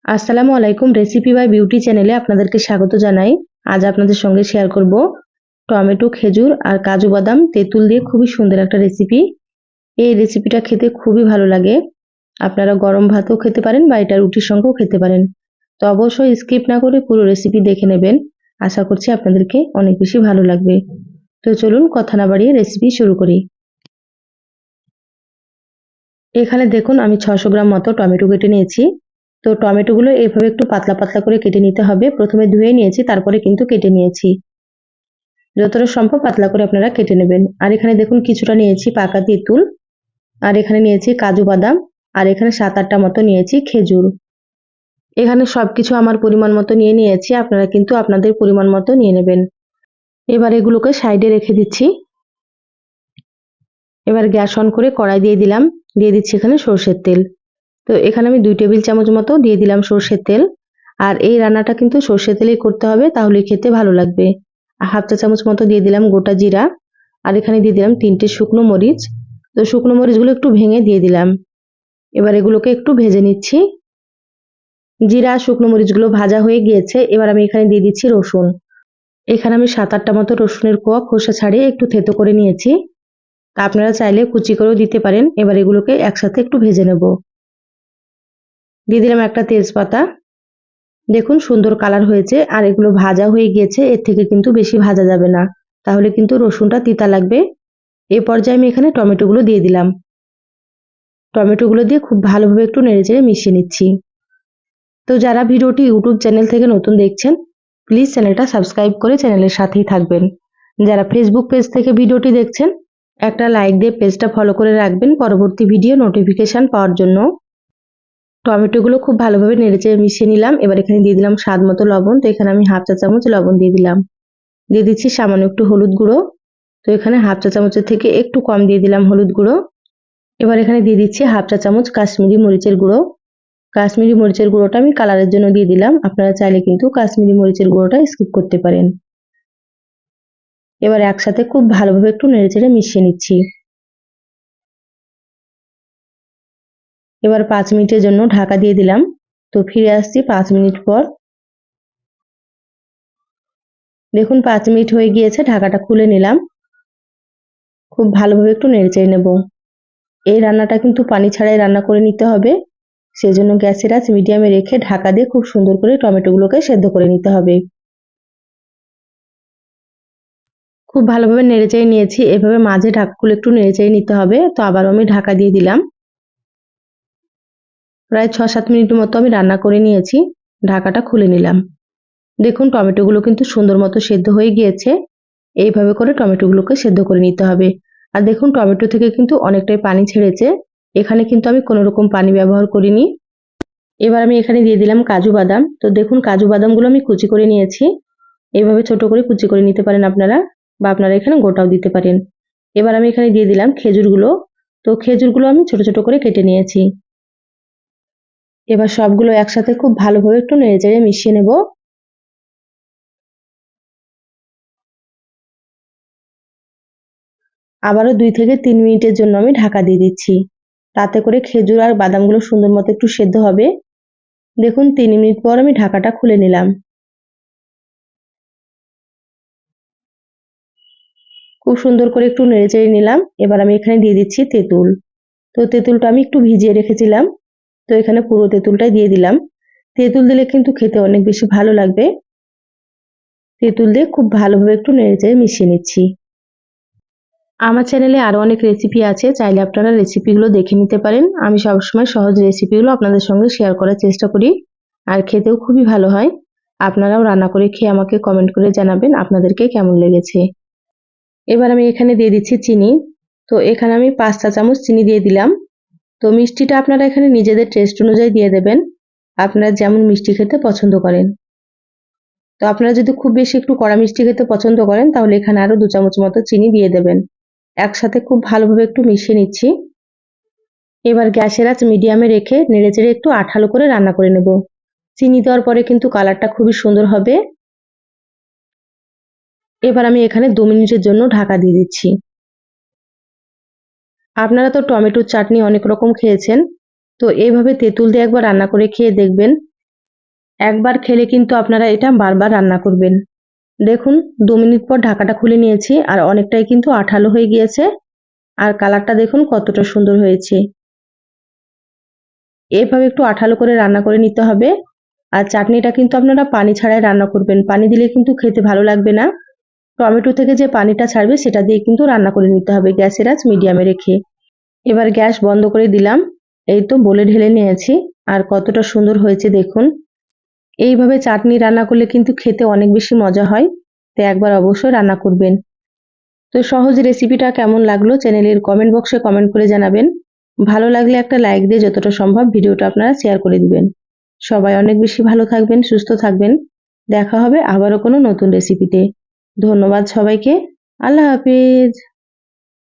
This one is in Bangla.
আসসালামু আলাইকুম। রেসিপি বাই বিউটি চ্যানেলে আপনাদেরকে স্বাগত জানাই। আজ আপনাদের সঙ্গে শেয়ার করব টমেটো, খেজুর আর কাজু বাদাম তেঁতুল দিয়ে খুবই সুন্দর একটা রেসিপি। এই রেসিপিটা খেতে খুবই ভালো লাগে। আপনারা গরম ভাতও খেতে পারেন বা এটা রুটির সঙ্গেও খেতে পারেন। তো অবশ্যই স্কিপ না করে পুরো রেসিপি দেখে নেবেন। আশা করছি আপনাদেরকে অনেক বেশি ভালো লাগবে। তো চলুন কথা না বাড়িয়ে রেসিপি শুরু করি। এখানে দেখুন আমি 600 গ্রাম মতো টমেটো কেটে নিয়েছি। তো টমেটোগুলো এভাবে একটু পাতলা পাতলা করে কেটে নিতে হবে। প্রথমে ধুয়ে নিয়েছি, তারপরে কিন্তু কেটে নিয়েছি। যতটা সম্ভব পাতলা করে আপনারা কেটে নেবেন। আর এখানে দেখুন কিছুটা নিয়েছি পাকা তেঁতুল, আর এখানে নিয়েছি কাজু বাদাম, আর এখানে 7-8টা মতো নিয়েছি খেজুর। এখানে সবকিছু আমার পরিমাণ মতো নিয়ে নিয়েছি, আপনারা কিন্তু আপনাদের পরিমাণ মতো নিয়ে নেবেন। এবার এগুলোকে সাইডে রেখে দিচ্ছি। এবার গ্যাস অন করে কড়াই দিয়ে দিলাম, দিয়ে দিচ্ছি এখানে সরষের তেল। তো এখানে আমি 2 টেবিল চামচ মতো দিয়ে দিলাম সরষের তেল। আর এই রান্নাটা কিন্তু সরষের তেলেই করতে হবে, তাহলে খেতে ভালো লাগবে। হাফ চা চামচ মতো দিয়ে দিলাম গোটা জিরা, আর এখানে দিয়ে দিলাম 3টে শুকনো মরিচ। তো শুকনো মরিচগুলো একটু ভেঙে দিয়ে দিলাম। এবার এগুলোকে একটু ভেজে নিচ্ছি। জিরা শুকনো মরিচগুলো ভাজা হয়ে গিয়েছে। এবার আমি এখানে দিয়ে দিচ্ছি রসুন। এখানে আমি 7-8টা মতো রসুনের কোয়া খোসা ছাড়িয়ে একটু থেতো করে নিয়েছি। তা আপনারা চাইলে কুচি করেও দিতে পারেন। এবার এগুলোকে একসাথে একটু ভেজে নেব। দিয়ে দিলাম একটা তেজপাতা। দেখুন সুন্দর কালার হয়েছে, আর এগুলো ভাজা হয়ে গিয়েছে। এর থেকে কিন্তু বেশি ভাজা যাবে না, তাহলে কিন্তু রসুনটা তিতা লাগবে। এই পর্যায়ে আমি এখানে টমেটোগুলো দিয়ে দিলাম। টমেটোগুলো দিয়ে খুব ভালোভাবে একটু নেড়েচেড়ে মিশিয়ে নিচ্ছি। তো যারা ভিডিওটি ইউটিউব চ্যানেল থেকে নতুন দেখছেন, প্লিজ চ্যানেলটা সাবস্ক্রাইব করে চ্যানেলের সাথেই থাকবেন। যারা ফেসবুক পেজ থেকে ভিডিওটি দেখছেন, একটা লাইক দিয়ে পেজটা ফলো করে রাখবেন পরবর্তী ভিডিও নোটিফিকেশন পাওয়ার জন্য। টমেটোগুলো খুব ভালোভাবে নেড়েচেড়ে মিশিয়ে নিলাম। এবার এখানে দিয়ে দিলাম স্বাদ মতো লবণ। তো এখানে আমি হাফ চা চামচ লবণ দিয়ে দিলাম। দিয়ে দিচ্ছি সামান্য একটু হলুদ গুঁড়ো। তো এখানে হাফ চা চামচের থেকে একটু কম দিয়ে দিলাম হলুদ গুঁড়ো। এবার এখানে দিয়ে দিচ্ছি হাফ চা চামচ কাশ্মীরি মরিচের গুঁড়ো। কাশ্মীরি মরিচের গুঁড়োটা আমি কালারের জন্য দিয়ে দিলাম, আপনারা চাইলে কিন্তু কাশ্মীরি মরিচের গুঁড়োটা স্কিপ করতে পারেন। এবার একসাথে খুব ভালোভাবে একটু নেড়েচেড়ে মিশিয়ে নিচ্ছি। এবার 5 মিনিটের জন্য ঢাকা দিয়ে দিলাম। তো ফিরে আসছি 5 মিনিট পর। দেখুন 5 মিনিট হয়ে গিয়েছে, ঢাকাটা খুলে নিলাম। খুব ভালোভাবে একটু নেড়েচেড়ে নেব। এই রান্নাটা কিন্তু পানি ছাড়াই রান্না করে নিতে হবে, সেজন্য গ্যাসের আঁচ মিডিয়ামে রেখে ঢাকা দিয়ে খুব সুন্দর করে টমেটোগুলোকে সেদ্ধ করে নিতে হবে। খুব ভালোভাবে নেড়েচেড়ে নিয়েছি। এভাবে মাঝে ঢাকা খুলে একটু নেড়েচেড়ে নিতে হবে। তো আবারও আমি ঢাকা দিয়ে দিলাম। প্রায় 6-7 মিনিট মতো আমি রান্না করে নিয়েছি। ঢাকাটা খুলে নিলাম। দেখুন টমেটোগুলো কিন্তু সুন্দর মতো সেদ্ধ হয়ে গিয়েছে। এইভাবে করে টমেটোগুলোকে সেদ্ধ করে নিতে হবে। আর দেখুন টমেটো থেকে কিন্তু অনেকটাই পানি ছেড়েছে। এখানে কিন্তু আমি কোনো রকম পানি ব্যবহার করিনি। এবার আমি এখানে দিয়ে দিলাম কাজু বাদাম। তো দেখুন কাজু বাদামগুলো আমি কুচি করে নিয়েছি। এইভাবে ছোট করে কুচি করে নিতে পারেন আপনারা, বা আপনারা এখানে গোটাও দিতে পারেন। এবার আমি এখানে দিয়ে দিলাম খেজুরগুলো। তো খেজুরগুলো আমি ছোট ছোট করে কেটে নিয়েছি। এবার সবগুলো একসাথে খুব ভালোভাবে একটু নেড়েচেড়ে মিশিয়ে নেব। আবারও 2 থেকে 3 মিনিটের জন্য আমি ঢাকা দিয়ে দিচ্ছি। তাতে করে খেজুর আর বাদামগুলো সুন্দর মতো একটু সেদ্ধ হবে। দেখুন 3 মিনিট পর আমি ঢাকাটা খুলে নিলাম। খুব সুন্দর করে একটু নেড়েচেড়ে নিলাম। এবার আমি এখানে দিয়ে দিচ্ছি তেঁতুল। তো তেঁতুলটা আমি একটু ভিজিয়ে রেখেছিলাম। তো এখানে পুরো তেঁতুলটাই দিয়ে দিলাম। তেঁতুল দিলে কিন্তু খেতে অনেক বেশি ভালো লাগবে। তেঁতুল দিয়ে খুব ভালোভাবে একটু নেড়েচেড়ে মিশিয়ে নিচ্ছি। আমার চ্যানেলে আরো অনেক রেসিপি আছে, চাইলে আপনারা রেসিপিগুলো দেখে নিতে পারেন। আমি সবসময় সহজ রেসিপিগুলো আপনাদের সঙ্গে শেয়ার করার চেষ্টা করি, আর খেতেও খুবই ভালো হয়। আপনারাও রান্না করে খেয়ে আমাকে কমেন্ট করে জানাবেন আপনাদেরকে কেমন লেগেছে। এবার আমি এখানে দিয়ে দিচ্ছি চিনি। তো এখানে আমি 5 চা চামচ চিনি দিয়ে দিলাম। তো মিষ্টিটা আপনারা এখানে নিজেদের টেস্ট অনুযায়ী দিয়ে দেবেন, আপনারা যেমন মিষ্টি খেতে পছন্দ করেন। তো আপনারা যদি খুব বেশি একটু কড়া মিষ্টি খেতে পছন্দ করেন, তাহলে এখানে আরো 2 চামচ মতো চিনি দিয়ে দেবেন। একসাথে খুব ভালোভাবে একটু মিশিয়ে নিচ্ছি। এবার গ্যাসের আঁচ মিডিয়ামে রেখে নেড়েচেড়ে একটু আঠালো করে রান্না করে নেব। চিনি দেওয়ার পরে কিন্তু কালারটা খুবই সুন্দর হবে। এবার আমি এখানে 2 মিনিটের জন্য ঢাকা দিয়ে দিচ্ছি। আপনারা তো টমেটোর চাটনি অনেক রকম খেয়েছেন, তো এইভাবে তেঁতুল দিয়ে একবার রান্না করে খেয়ে দেখবেন। একবার খেলে কিন্তু আপনারা এটা বারবার রান্না করবেন। দেখুন 2 মিনিট পর ঢাকাটা খুলে নিয়েছি আর অনেকটাই কিন্তু আঠালো হয়ে গিয়েছে আর কালারটা দেখুন কতটা সুন্দর হয়েছে। এভাবে একটু আঠালো করে রান্না করে নিতে হবে। আর চাটনিটা কিন্তু আপনারা পানি ছাড়াই রান্না করবেন, পানি দিলে কিন্তু খেতে ভালো লাগবে না। টমেটো থেকে যে পানিটা ছাড়বে সেটা দিয়ে কিন্তু রান্না করে নিতে হবে গ্যাসের আঁচ মিডিয়ামে রেখে। এবার গ্যাস বন্ধ করে দিলাম। এই তো বলে ঢেলে নিয়েছি আর কতটা সুন্দর হয়েছে দেখুন। এইভাবে চাটনি রান্না করলে কিন্তু খেতে অনেক বেশি মজা হয়, তো একবার অবশ্যই রান্না করবেন। তো সহজ রেসিপিটা কেমন লাগলো চ্যানেলের কমেন্ট বক্সে কমেন্ট করে জানাবেন। ভালো লাগলে একটা লাইক দিয়ে যতটা সম্ভব ভিডিওটা আপনারা শেয়ার করে দিবেন। সবাই অনেক বেশি ভালো থাকবেন, সুস্থ থাকবেন। দেখা হবে আবারও কোনো নতুন রেসিপিতে। ধন্যবাদ সবাইকে। আল্লাহ হাফেজ।